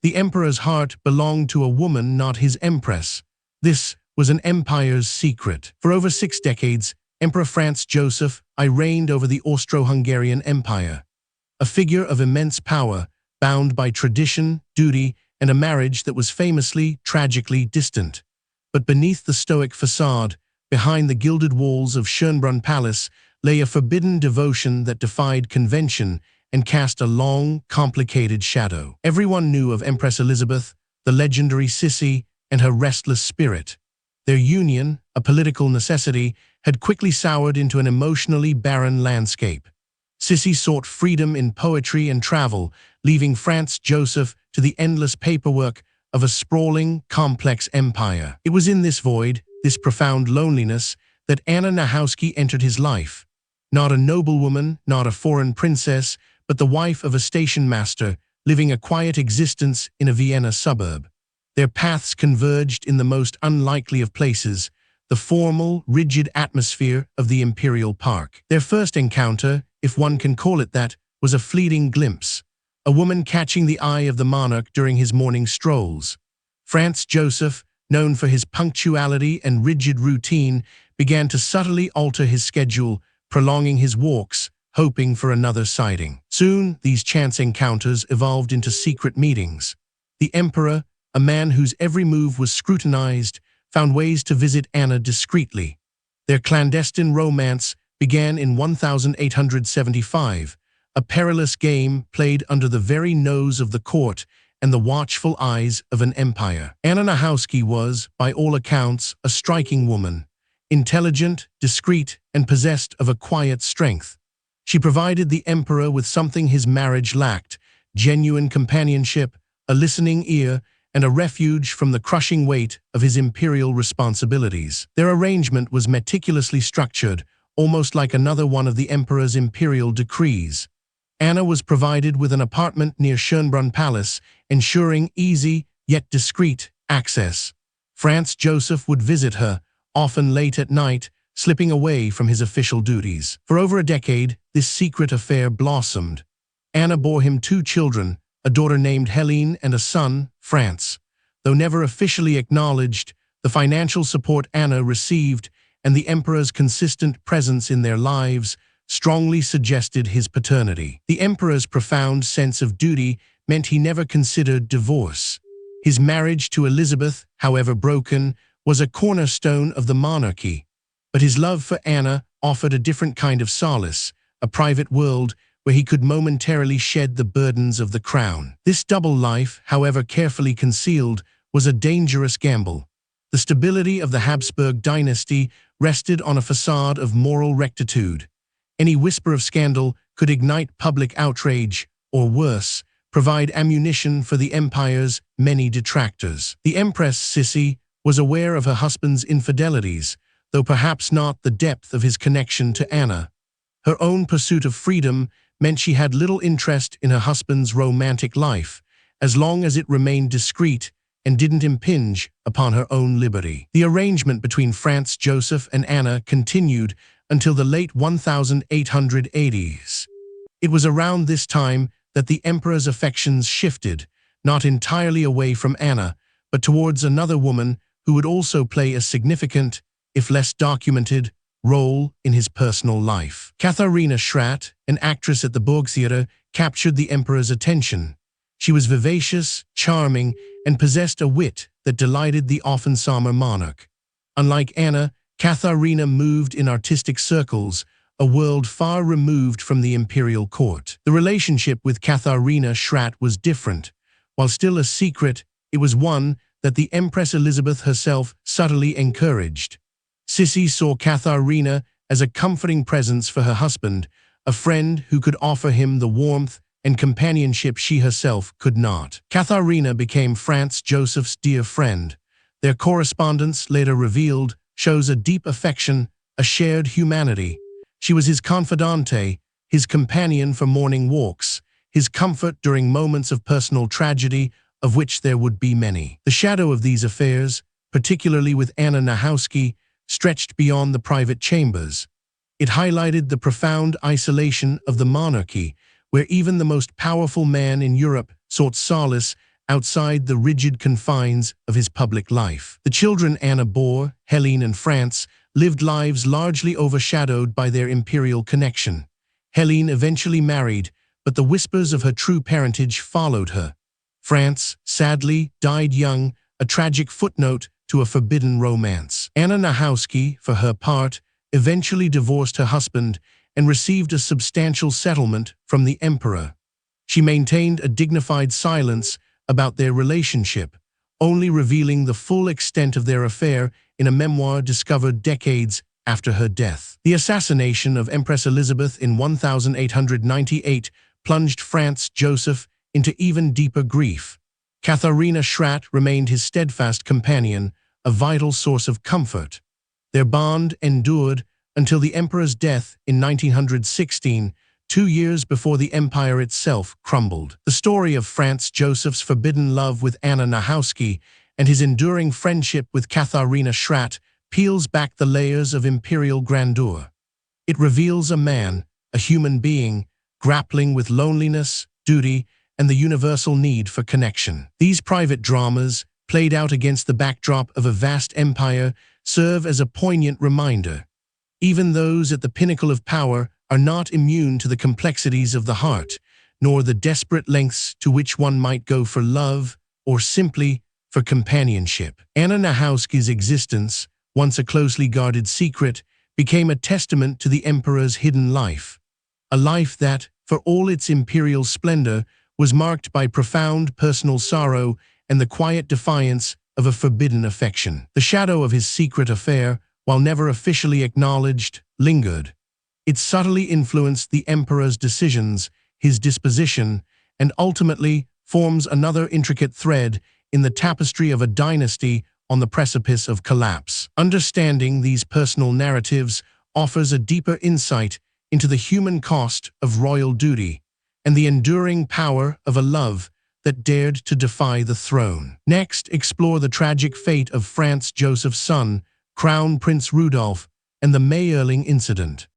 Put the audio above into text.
The emperor's heart belonged to a woman, not his empress. This was an empire's secret. For over 6 decades, Emperor Franz Joseph I reigned over the Austro-Hungarian Empire, a figure of immense power, bound by tradition, duty, and a marriage that was famously, tragically distant. But beneath the stoic facade, behind the gilded walls of Schönbrunn Palace, lay a forbidden devotion that defied convention and cast a long, complicated shadow. Everyone knew of Empress Elizabeth, the legendary Sissi, and her restless spirit. Their union, a political necessity, had quickly soured into an emotionally barren landscape. Sissi sought freedom in poetry and travel, leaving Franz Joseph to the endless paperwork of a sprawling, complex empire. It was in this void, this profound loneliness, that Anna Nahowski entered his life. Not a noblewoman, not a foreign princess, but the wife of a station master, living a quiet existence in a Vienna suburb. Their paths converged in the most unlikely of places, the formal, rigid atmosphere of the imperial park. Their first encounter, if one can call it that, was a fleeting glimpse. A woman catching the eye of the monarch during his morning strolls. Franz Joseph, known for his punctuality and rigid routine, began to subtly alter his schedule, prolonging his walks, hoping for another sighting. Soon, these chance encounters evolved into secret meetings. The emperor, a man whose every move was scrutinized, found ways to visit Anna discreetly. Their clandestine romance began in 1875, a perilous game played under the very nose of the court and the watchful eyes of an empire. Anna Nahowski was, by all accounts, a striking woman, intelligent, discreet, and possessed of a quiet strength. She provided the emperor with something his marriage lacked: genuine companionship, a listening ear, and a refuge from the crushing weight of his imperial responsibilities. Their arrangement was meticulously structured, almost like another one of the emperor's imperial decrees. Anna was provided with an apartment near Schönbrunn Palace, ensuring easy, yet discreet, access. Franz Joseph would visit her, often late at night, slipping away from his official duties. For over a decade, this secret affair blossomed. Anna bore him 2 children, a daughter named Helene and a son, Franz. Though never officially acknowledged, the financial support Anna received and the emperor's consistent presence in their lives strongly suggested his paternity. The emperor's profound sense of duty meant he never considered divorce. His marriage to Elizabeth, however broken, was a cornerstone of the monarchy. But his love for Anna offered a different kind of solace, a private world where he could momentarily shed the burdens of the crown. This double life, however carefully concealed, was a dangerous gamble. The stability of the Habsburg dynasty rested on a facade of moral rectitude. Any whisper of scandal could ignite public outrage, or worse, provide ammunition for the empire's many detractors. The Empress Sissi was aware of her husband's infidelities, though perhaps not the depth of his connection to Anna. Her own pursuit of freedom meant she had little interest in her husband's romantic life, as long as it remained discreet and didn't impinge upon her own liberty. The arrangement between Franz Joseph and Anna continued until the late 1880s. It was around this time that the emperor's affections shifted, not entirely away from Anna, but towards another woman who would also play a significant, if less documented, role in his personal life. Katharina Schratt, an actress at the Burgtheater, captured the emperor's attention. She was vivacious, charming, and possessed a wit that delighted the often somber monarch. Unlike Anna, Katharina moved in artistic circles, a world far removed from the imperial court. The relationship with Katharina Schratt was different. While still a secret, it was one that the Empress Elizabeth herself subtly encouraged. Sissi saw Katharina as a comforting presence for her husband, a friend who could offer him the warmth and companionship she herself could not. Katharina became Franz Joseph's dear friend. Their correspondence, later revealed, shows a deep affection, a shared humanity. She was his confidante, his companion for morning walks, his comfort during moments of personal tragedy, of which there would be many. The shadow of these affairs, particularly with Anna Nahowski, stretched beyond the private chambers. It highlighted the profound isolation of the monarchy, where even the most powerful man in Europe sought solace outside the rigid confines of his public life. The children Anna bore, Helene and Franz, lived lives largely overshadowed by their imperial connection. Helene eventually married, but the whispers of her true parentage followed her. Franz, sadly, died young, a tragic footnote to a forbidden romance. Anna Nahowski, for her part, eventually divorced her husband and received a substantial settlement from the emperor. She maintained a dignified silence about their relationship, only revealing the full extent of their affair in a memoir discovered decades after her death. The assassination of Empress Elizabeth in 1898 plunged Franz Joseph into even deeper grief. Katharina Schratt remained his steadfast companion, a vital source of comfort. Their bond endured until the emperor's death in 1916, 2 years before the empire itself crumbled. The story of Franz Joseph's forbidden love with Anna Nahowski and his enduring friendship with Katharina Schratt peels back the layers of imperial grandeur. It reveals a man, a human being, grappling with loneliness, duty, and the universal need for connection. These private dramas, played out against the backdrop of a vast empire, serve as a poignant reminder. Even those at the pinnacle of power are not immune to the complexities of the heart, nor the desperate lengths to which one might go for love or simply for companionship. Anna Nahowski's existence, once a closely guarded secret, became a testament to the emperor's hidden life. A life that, for all its imperial splendor, was marked by profound personal sorrow and the quiet defiance of a forbidden affection. The shadow of his secret affair, while never officially acknowledged, lingered. It subtly influenced the emperor's decisions, his disposition, and ultimately forms another intricate thread in the tapestry of a dynasty on the precipice of collapse. Understanding these personal narratives offers a deeper insight into the human cost of royal duty and the enduring power of a love that dared to defy the throne. Next, explore the tragic fate of Franz Joseph's son, Crown Prince Rudolph, and the Mayerling incident.